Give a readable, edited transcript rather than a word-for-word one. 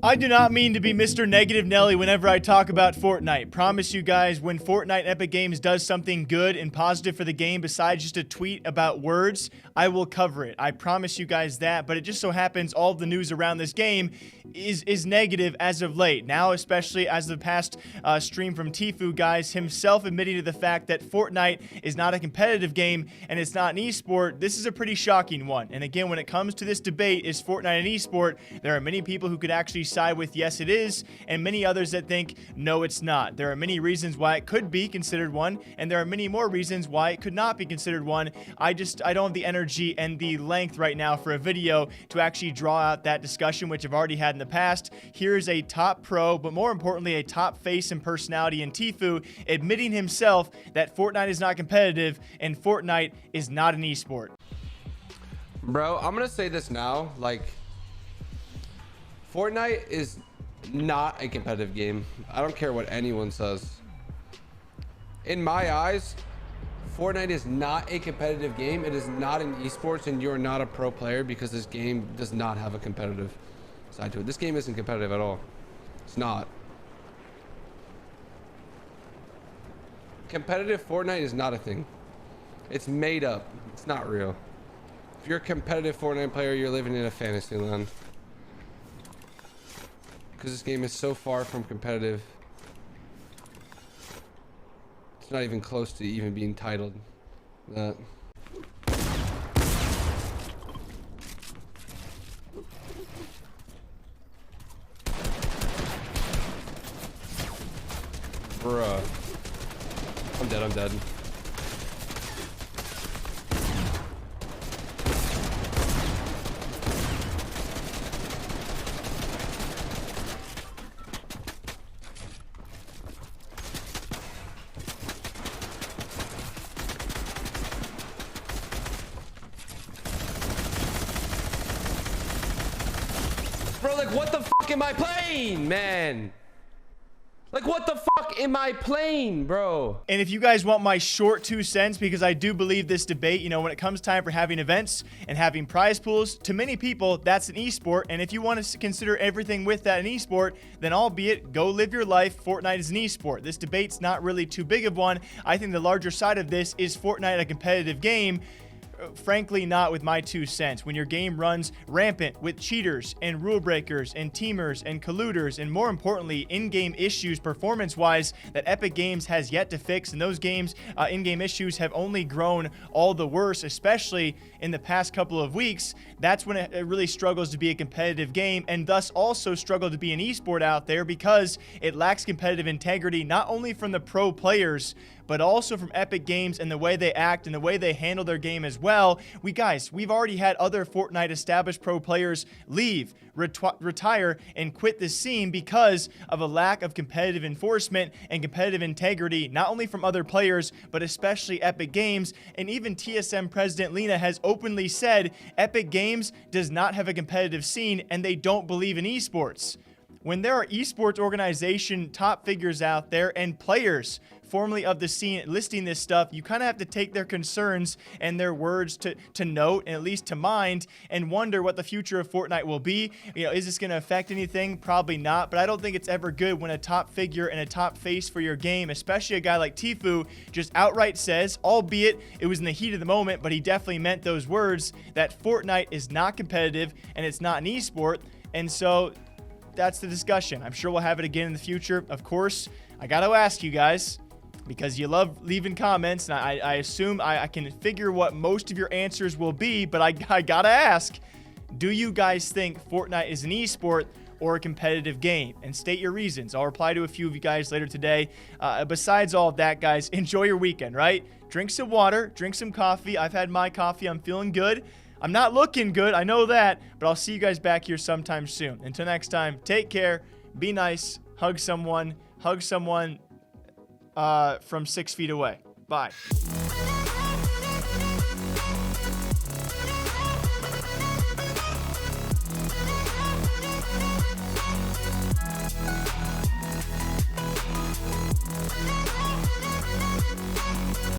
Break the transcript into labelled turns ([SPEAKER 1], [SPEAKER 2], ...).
[SPEAKER 1] I do not mean to be Mr. Negative Nelly whenever I talk about Fortnite. Promise you guys, when Fortnite Epic Games does something good and positive for the game besides just a tweet about words, I will cover it. I promise you guys that, but it just so happens all of the news around this game is negative as of late. Now, especially as the past stream from Tfue, guys, himself admitting to the fact that Fortnite is not a competitive game and it's not an esport. This is a pretty shocking one. And again, when it comes to this debate, is Fortnite an esport, there are many people who could actually side with yes it is, and many others that think no it's not. There are many reasons why it could be considered one, and there are many more reasons why it could not be considered one. I don't have the energy and the length right now for a video to actually draw out that discussion, which I've already had in the past. Here's a top pro, but more importantly a top face and personality in Tfue admitting himself that Fortnite is not competitive and Fortnite is not an esport.
[SPEAKER 2] Bro, I'm gonna say this now, like, Fortnite is not a competitive game. I don't care what anyone says. In my eyes, Fortnite is not a competitive game. It is not an esports, and you're not a pro player because this game does not have a competitive side to it. This game isn't competitive at all. It's not. Competitive Fortnite is not a thing. It's made up. It's not real. If you're a competitive Fortnite player, you're living in a fantasy land. Because this game is so far from competitive. It's not even close to even being titled that. Bruh. I'm dead. Bro, like, what the fuck am I playing, man? Like, what the fuck am I playing, bro?
[SPEAKER 1] And if you guys want my short 2 cents, because I do believe this debate, you know, when it comes time for having events and having prize pools, to many people, that's an esport. And if you want to consider everything with that an esport, then albeit, go live your life, Fortnite is an esport. This debate's not really too big of one. I think the larger side of this is Fortnite a competitive game. Frankly, not with my 2 cents. When your game runs rampant with cheaters and rule breakers and teamers and colluders and, more importantly, in-game issues performance-wise that Epic Games has yet to fix, and those games in-game issues have only grown all the worse, especially in the past couple of weeks. That's when it really struggles to be a competitive game, and thus also struggle to be an esport out there because it lacks competitive integrity, not only from the pro players but also from Epic Games and the way they act and the way they handle their game as well. We've already had other Fortnite established pro players leave, retire, and quit the scene because of a lack of competitive enforcement and competitive integrity, not only from other players, but especially Epic Games. And even TSM President Lena has openly said Epic Games does not have a competitive scene and they don't believe in esports. When there are esports organization top figures out there and players formerly of the scene listing this stuff, you kind of have to take their concerns and their words to note, and at least to mind, and wonder what the future of Fortnite will be. You know, is this going to affect anything? Probably not, but I don't think it's ever good when a top figure and a top face for your game, especially a guy like Tfue, just outright says, albeit it was in the heat of the moment, but he definitely meant those words, that Fortnite is not competitive and it's not an esport. And so that's the discussion. I'm sure we'll have it again in the future. Of course, I got to ask you guys, because you love leaving comments, and I assume I can figure what most of your answers will be, but I gotta ask, do you guys think Fortnite is an esport or a competitive game? And state your reasons. I'll reply to a few of you guys later today. Besides all of that, guys, enjoy your weekend, right? Drink some water, drink some coffee. I've had my coffee. I'm feeling good. I'm not looking good, I know that, but I'll see you guys back here sometime soon. Until next time, take care, be nice, hug someone from 6 feet away. Bye.